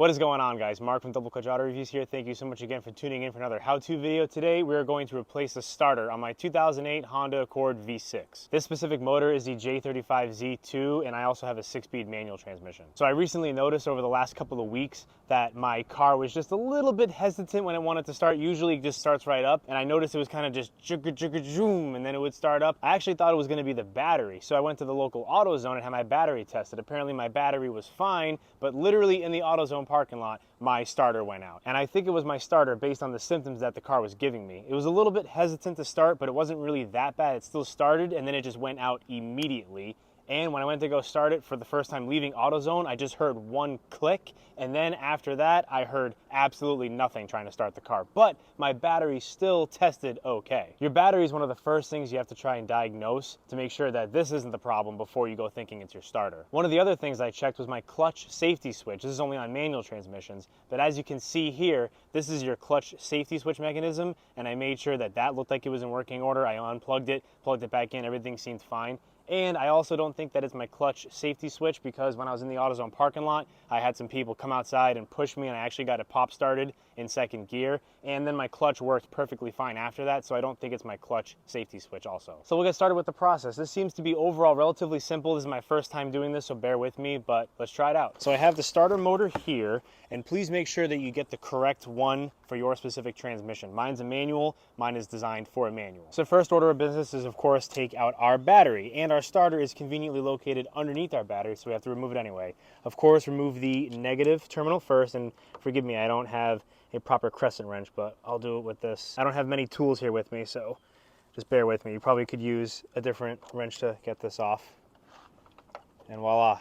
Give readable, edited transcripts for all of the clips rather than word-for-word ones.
What is going on, guys? Mark from Double Clutch Auto Reviews here. Thank you so much again for tuning in for another how-to video. Today we are going to replace the starter on my 2008 Honda Accord V6. This specific motor is the J35Z2 and I also have a 6-speed manual transmission. So I recently noticed over the last couple of weeks that my car was just a little bit hesitant when it wanted to start. Usually it just starts right up, and I noticed it was kind of just zoom and then it would start up. I actually thought it was going to be the battery, so I went to the local AutoZone and had my battery tested. Apparently my battery was fine, but literally in the AutoZone parking lot, my starter went out. And I think it was my starter based on the symptoms that the car was giving me. It was a little bit hesitant to start, but it wasn't really that bad. It still started, and then it just went out immediately. And when I went to go start it for the first time leaving AutoZone, I just heard one click, and then after that, I heard absolutely nothing trying to start the car. But my battery still tested okay. Your battery is one of the first things you have to try and diagnose to make sure that this isn't the problem before you go thinking it's your starter. One of the other things I checked was my clutch safety switch. This is only on manual transmissions, but as you can see here, this is your clutch safety switch mechanism, and I made sure that that looked like it was in working order. I unplugged it, plugged it back in, everything seemed fine. And I also don't think that it's my clutch safety switch, because when I was in the AutoZone parking lot, I had some people come outside and push me, and I actually got it pop started in second gear. And then my clutch worked perfectly fine after that, so I don't think it's my clutch safety switch also. So we'll get started with the process. This seems to be overall relatively simple. This is my first time doing this, so bear with me, but let's try it out. So I have the starter motor here, and please make sure that you get the correct one for your specific transmission. Mine's a manual, mine is designed for a manual. So first order of business is, of course, take out our battery, and our starter is conveniently located underneath our battery, so we have to remove it anyway. Of course, remove the negative terminal first, and forgive me, I don't have a proper crescent wrench, but I'll do it with this. I don't have many tools here with me, so just bear with me. You probably could use a different wrench to get this off. And voila.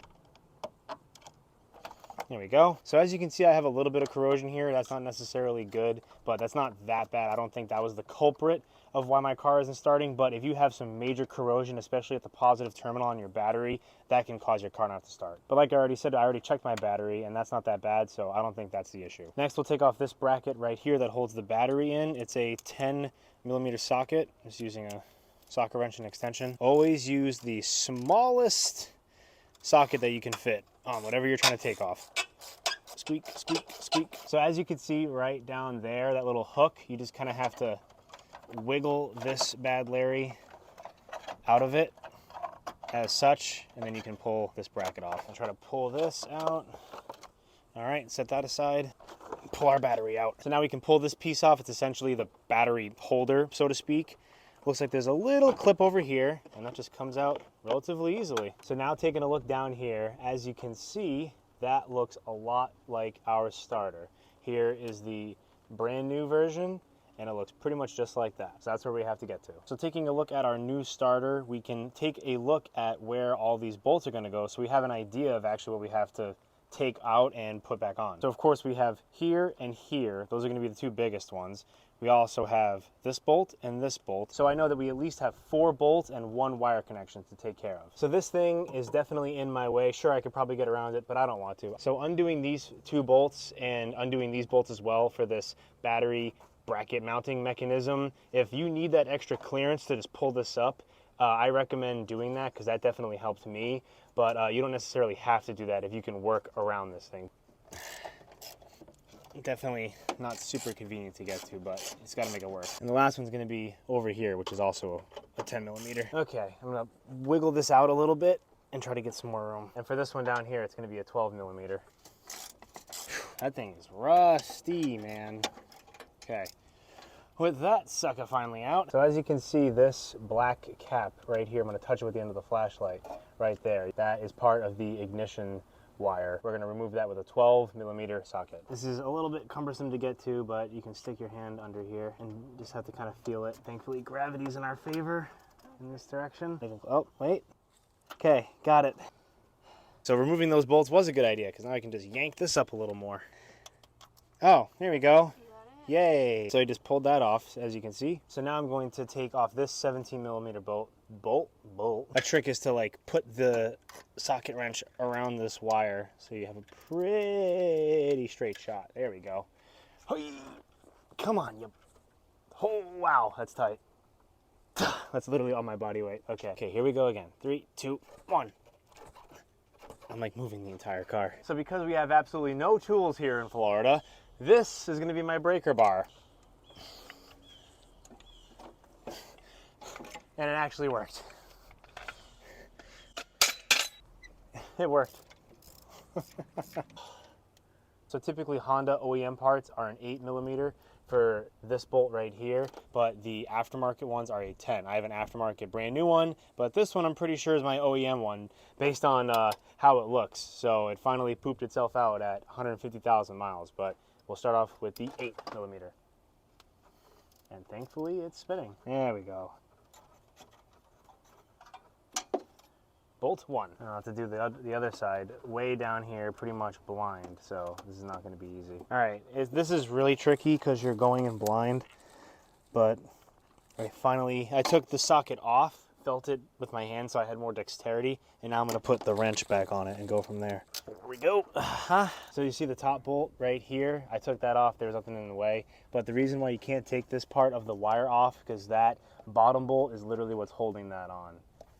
There we go. So as you can see, I have a little bit of corrosion here. That's not necessarily good, but that's not that bad. I don't think that was the culprit of why my car isn't starting, but if you have some major corrosion, especially at the positive terminal on your battery, that can cause your car not to start. But like I already said, I already checked my battery, and that's not that bad, so I don't think that's the issue. Next, we'll take off this bracket right here that holds the battery in. It's a 10mm socket. I'm just using a socket wrench and extension. Always use the smallest socket that you can fit on whatever you're trying to take off. Squeak, squeak, squeak. So as you can see right down there, that little hook, you just kind of have to wiggle this bad Larry out of it as such, and then you can pull this bracket off. I'll try to pull this out. All right, set that aside. Pull our battery out. So now we can pull this piece off. It's essentially the battery holder, so to speak. Looks like there's a little clip over here, and that just comes out relatively easily. So now taking a look down here, as you can see, that looks a lot like our starter. Here is the brand new version, and it looks pretty much just like that. So that's where we have to get to. So taking a look at our new starter, we can take a look at where all these bolts are gonna go, so we have an idea of actually what we have to take out and put back on. So of course we have here and here. Those are gonna be the two biggest ones. We also have this bolt and this bolt. So I know that we at least have 4 bolts and 1 wire connection to take care of. So this thing is definitely in my way. Sure, I could probably get around it, but I don't want to. So undoing these 2 bolts and undoing these bolts as well for this battery bracket mounting mechanism, if you need that extra clearance to just pull this up, I recommend doing that, because that definitely helped me. But you don't necessarily have to do that if you can work around this thing. Definitely not super convenient to get to, but it's got to make it work. And the last one's going to be over here, which is also a 10mm. Okay, I'm going to wiggle this out a little bit and try to get some more room. And for this one down here, it's going to be a 12mm. That thing is rusty, man. Okay. With that sucker finally out. So as you can see, this black cap right here, I'm going to touch it with the end of the flashlight right there. That is part of the ignition wire. We're going to remove that with a 12mm socket. This is a little bit cumbersome to get to, but you can stick your hand under here and just have to kind of feel it. Thankfully, gravity's in our favor in this direction. Oh, wait. Okay, got it. So removing those bolts was a good idea, because now I can just yank this up a little more. Oh, there we go. Yay! So I just pulled that off, as you can see. So now I'm going to take off this 17mm bolt. A trick is to like put the socket wrench around this wire so you have a pretty straight shot. There we go. Come on, you. Oh, wow, that's tight. That's literally all my body weight. Okay, here we go again. 3, 2, 1. I'm like moving the entire car. So because we have absolutely no tools here in Florida, this is gonna be my breaker bar. And it actually worked. It worked. So typically Honda OEM parts are an 8mm for this bolt right here, but the aftermarket ones are a 10. I have an aftermarket brand new one, but this one I'm pretty sure is my OEM one based on how it looks. So it finally pooped itself out at 150,000 miles, but we'll start off with the 8mm. And thankfully it's spinning. There we go. Bolt 1. I'll have to do the other side way down here, pretty much blind, so this is not going to be easy. All right, this is really tricky because you're going in blind, but I took the socket off, felt it with my hand so I had more dexterity, and now I'm going to put the wrench back on it and go from there. Here we go. So you see the top bolt right here? I took that off, there was nothing in the way, but the reason why you can't take this part of the wire off because that bottom bolt is literally what's holding that on.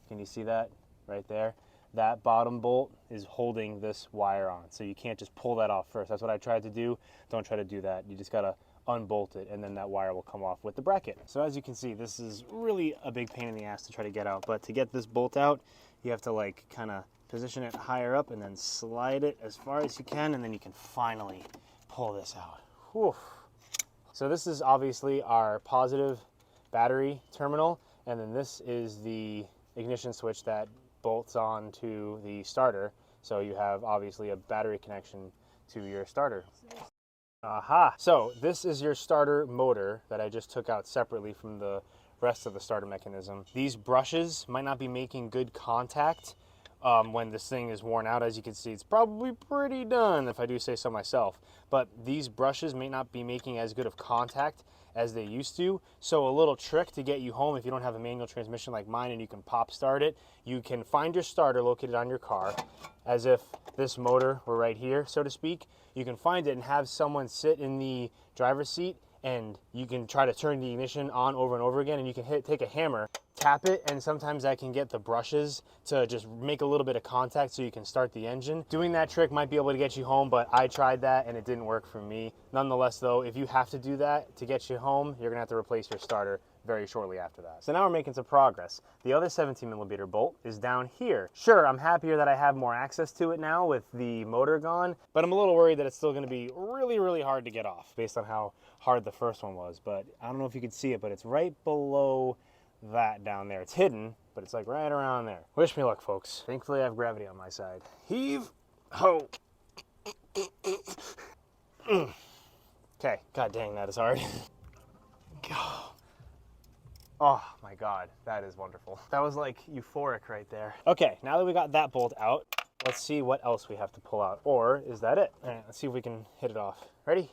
Can you see that? Right there, that bottom bolt is holding this wire on, so you can't just pull that off first. That's what I tried to do. Don't try to do that. You just gotta unbolt it, and then that wire will come off with the bracket. So as you can see, this is really a big pain in the ass to try to get out, but to get this bolt out, you have to like kind of position it higher up and then slide it as far as you can, and then you can finally pull this out. Whew. So this is obviously our positive battery terminal, and then this is the ignition switch that bolts on to the starter, so you have obviously a battery connection to your starter. Aha! So this is your starter motor that I just took out separately from the rest of the starter mechanism. These brushes might not be making good contact when this thing is worn out. As you can see, it's probably pretty done if I do say so myself, but these brushes may not be making as good of contact as they used to. So a little trick to get you home if you don't have a manual transmission like mine and you can pop start it, you can find your starter located on your car as if this motor were right here, so to speak. You can find it and have someone sit in the driver's seat, and you can try to turn the ignition on over and over again, and you can take a hammer, tap it, and sometimes I can get the brushes to just make a little bit of contact so you can start the engine. Doing that trick might be able to get you home, but I tried that and it didn't work for me. Nonetheless though, if you have to do that to get you home, you're gonna have to replace your starter very shortly after that. So now we're making some progress. The other 17mm bolt is down here. Sure, I'm happier that I have more access to it now with the motor gone, but I'm a little worried that it's still gonna be really, really hard to get off based on how hard the first one was. But I don't know if you can see it, but it's right below that down there. It's hidden, but it's like right around there. Wish me luck, folks. Thankfully I have gravity on my side. Heave, ho. Okay, god dang, that is hard. Oh my god, that is wonderful. That was like euphoric right there. Okay, now that we got that bolt out, let's see what else we have to pull out. Or is that it? All right, let's see if we can hit it off. Ready?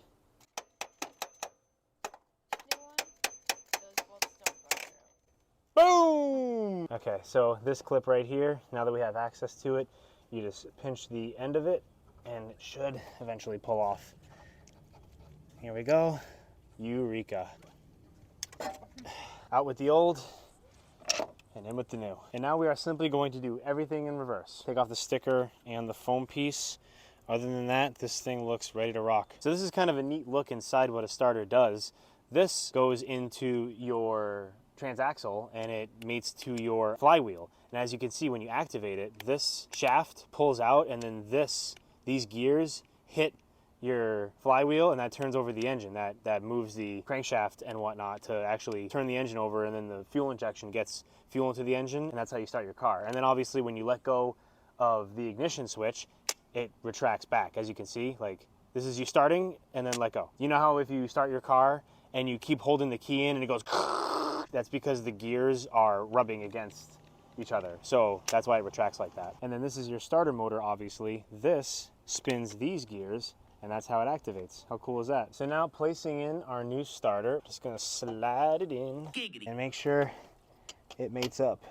Boom! Okay, so this clip right here, now that we have access to it, you just pinch the end of it and it should eventually pull off. Here we go. Eureka. Out with the old and in with the new. And now we are simply going to do everything in reverse. Take off the sticker and the foam piece. Other than that, this thing looks ready to rock. So this is kind of a neat look inside what a starter does. This goes into your transaxle and it mates to your flywheel. And as you can see, when you activate it, this shaft pulls out and then these gears hit your flywheel and that turns over the engine. That moves the crankshaft and whatnot to actually turn the engine over, and then the fuel injection gets fuel into the engine, and that's how you start your car. And then obviously when you let go of the ignition switch, it retracts back. As you can see, like this is you starting and then let go. You know how if you start your car and you keep holding the key in and it goes, that's because the gears are rubbing against each other. So that's why it retracts like that. And then this is your starter motor, obviously. This spins these gears and that's how it activates. How cool is that? So now placing in our new starter, just gonna slide it in and make sure it mates up.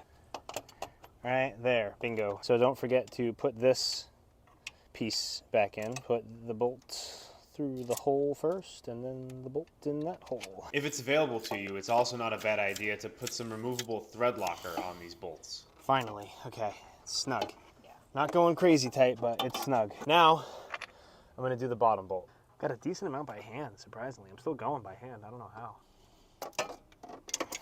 All right, there, bingo. So don't forget to put this piece back in. Put the bolt through the hole first and then the bolt in that hole. If it's available to you, it's also not a bad idea to put some removable thread locker on these bolts. Finally, okay, it's snug. Yeah. Not going crazy tight, but it's snug. Now, I'm gonna do the bottom bolt. Got a decent amount by hand, surprisingly. I'm still going by hand, I don't know how.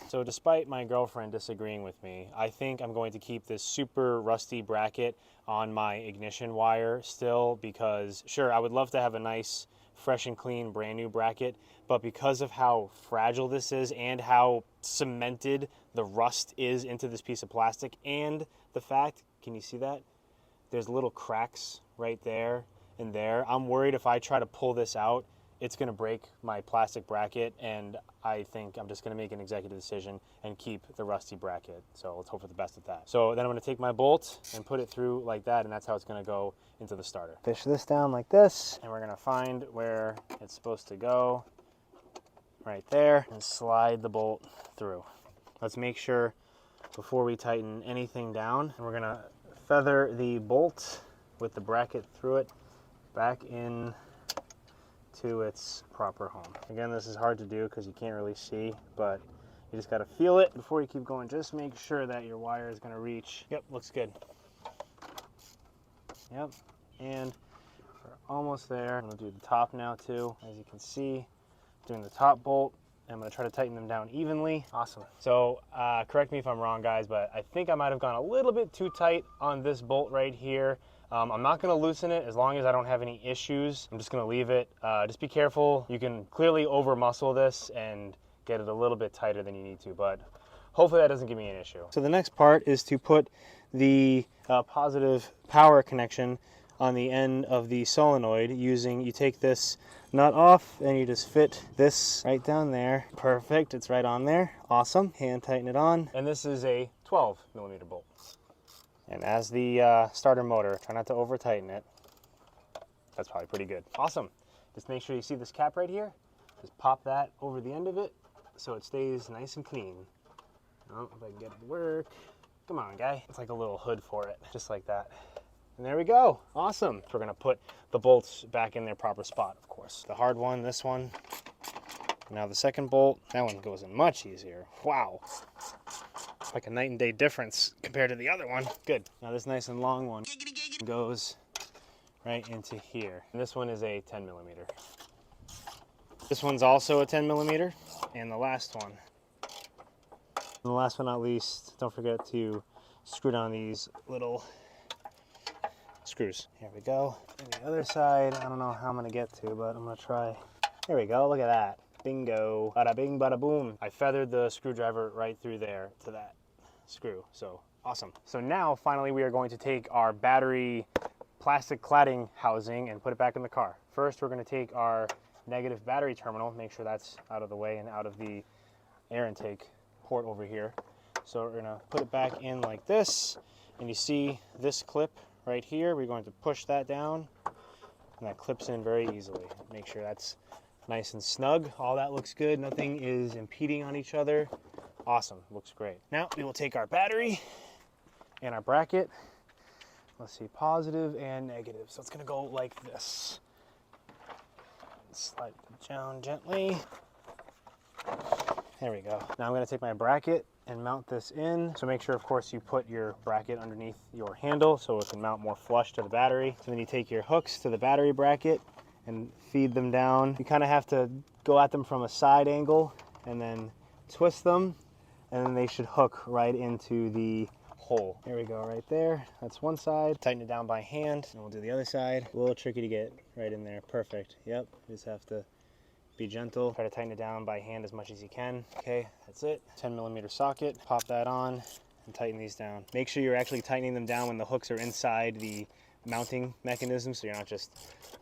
So despite my girlfriend disagreeing with me, I think I'm going to keep this super rusty bracket on my ignition wire still because, sure, I would love to have a nice, fresh and clean, brand new bracket, but because of how fragile this is and how cemented the rust is into this piece of plastic and the fact, can you see that? There's little cracks right there and there. I'm worried if I try to pull this out, it's gonna break my plastic bracket, and I think I'm just gonna make an executive decision and keep the rusty bracket. So let's hope for the best at that. So then I'm gonna take my bolt and put it through like that, and that's how it's gonna go into the starter. Fish this down like this, and we're gonna find where it's supposed to go, right there, and slide the bolt through. Let's make sure before we tighten anything down, and we're gonna feather the bolt with the bracket through it back in to its proper home. Again, this is hard to do because you can't really see, but you just got to feel it before you keep going. Just make sure that your wire is going to reach. Yep, looks good. Yep, and we're almost there. I'm going to do the top now too. As you can see, doing the top bolt. I'm going to try to tighten them down evenly. Awesome. So correct me if I'm wrong, guys, but I think I might have gone a little bit too tight on this bolt right here. I'm not going to loosen it as long as I don't have any issues. I'm just going to leave it. Just be careful. You can clearly over muscle this and get it a little bit tighter than you need to, but hopefully that doesn't give me an issue. So the next part is to put the positive power connection on the end of the solenoid using, you take this nut off and you just fit this right down there. Perfect, it's right on there. Awesome, hand tighten it on. And this is a 12mm bolt. And as the starter motor, try not to over tighten it. That's probably pretty good. Awesome. Just make sure you see this cap right here. Just pop that over the end of it so it stays nice and clean. Oh, if I can get it to work. Come on, guy. It's like a little hood for it, just like that. And there we go. Awesome. We're gonna put the bolts back in their proper spot, of course. The hard one, this one. Now the second bolt, that one goes in much easier. Wow. Like a night and day difference compared to the other one. Good. Now this nice and long one goes right into here. And this one is a 10mm. This one's also a 10mm. And the last one. And the last but not least, don't forget to screw down these little screws. Here we go. And the other side, I don't know how I'm gonna get to, but I'm gonna try. There we go, look at that. Bingo. Bada bing, bada boom. I feathered the screwdriver right through there to that screw, so awesome. So now finally we are going to take our battery plastic cladding housing and put it back in the car. First we're going to take our negative battery terminal, make sure that's out of the way and out of the air intake port over here. So we're going to put it back in like this, and you see this clip right here, we're going to push that down and that clips in very easily. Make sure that's nice and snug. All that looks good, nothing is impeding on each other. Awesome, looks great. Now we will take our battery and our bracket. Let's see, positive and negative. So it's gonna go like this. Slide it down gently. There we go. Now I'm gonna take my bracket and mount this in. So make sure, of course, you put your bracket underneath your handle so it can mount more flush to the battery. So then you take your hooks to the battery bracket and feed them down. You kind of have to go at them from a side angle and then twist them, and then they should hook right into the hole. There we go, right there. That's one side. Tighten it down by hand, and we'll do the other side. A little tricky to get right in there. Perfect. Yep, you just have to be gentle. Try to tighten it down by hand as much as you can. Okay, that's it. 10mm socket. Pop that on and tighten these down. Make sure you're actually tightening them down when the hooks are inside the mounting mechanism, so you're not just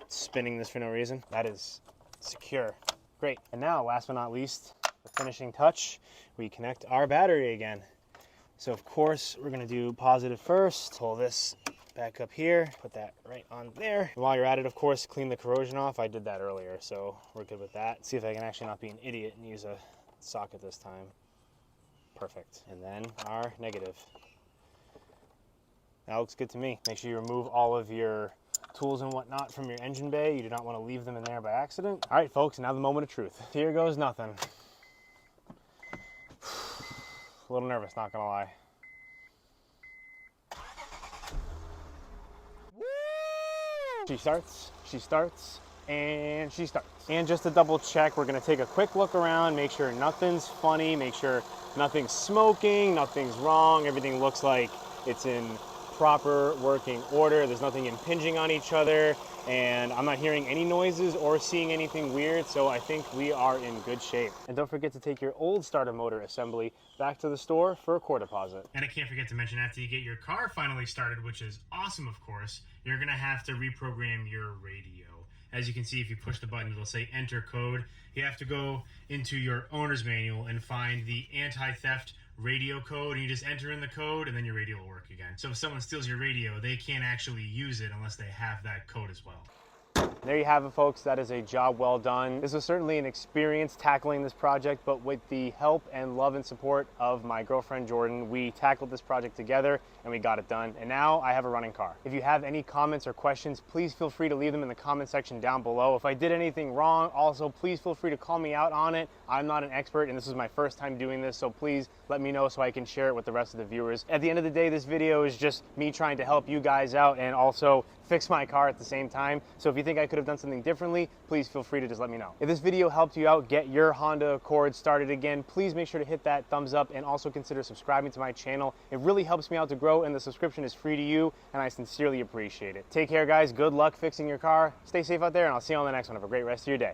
spinning this for no reason. That is secure. Great. And now, last but not least, the finishing touch, we connect our battery again. So of course, we're gonna do positive first. Pull this back up here, put that right on there. And while you're at it, of course, clean the corrosion off. I did that earlier, so we're good with that. See if I can actually not be an idiot and use a socket this time. Perfect. And then our negative. That looks good to me. Make sure you remove all of your tools and whatnot from your engine bay. You do not want to leave them in there by accident. All right, folks, now the moment of truth. Here goes nothing. A little nervous, not gonna lie. She starts, and she starts. And just to double check, we're gonna take a quick look around, make sure nothing's funny, make sure nothing's smoking, nothing's wrong, everything looks like it's in proper working order. There's nothing impinging on each other, and I'm not hearing any noises or seeing anything weird, so I think we are in good shape. And don't forget to take your old starter motor assembly back to the store for a core deposit. And I can't forget to mention, after you get your car finally started, which is awesome of course, you're gonna have to reprogram your radio. As you can see, if you push the button, it'll say enter code. You have to go into your owner's manual and find the anti-theft radio code, and you just enter in the code, and then your radio will work again. So if someone steals your radio, they can't actually use it unless they have that code as well. There you have it, folks. That is a job well done. This was certainly an experience tackling this project, but with the help and love and support of my girlfriend Jordan, we tackled this project together and we got it done. And now I have a running car. If you have any comments or questions, please feel free to leave them in the comment section down below. If I did anything wrong, also please feel free to call me out on it. I'm not an expert, and this is my first time doing this, so please let me know so I can share it with the rest of the viewers. At the end of the day, this video is just me trying to help you guys out and also fix my car at the same time. So if you think I could have done something differently, please feel free to just let me know. If this video helped you out, get your Honda Accord started again, please make sure to hit that thumbs up and also consider subscribing to my channel. It really helps me out to grow, and the subscription is free to you, and I sincerely appreciate it. Take care, guys. Good luck fixing your car. Stay safe out there, and I'll see you on the next one. Have a great rest of your day.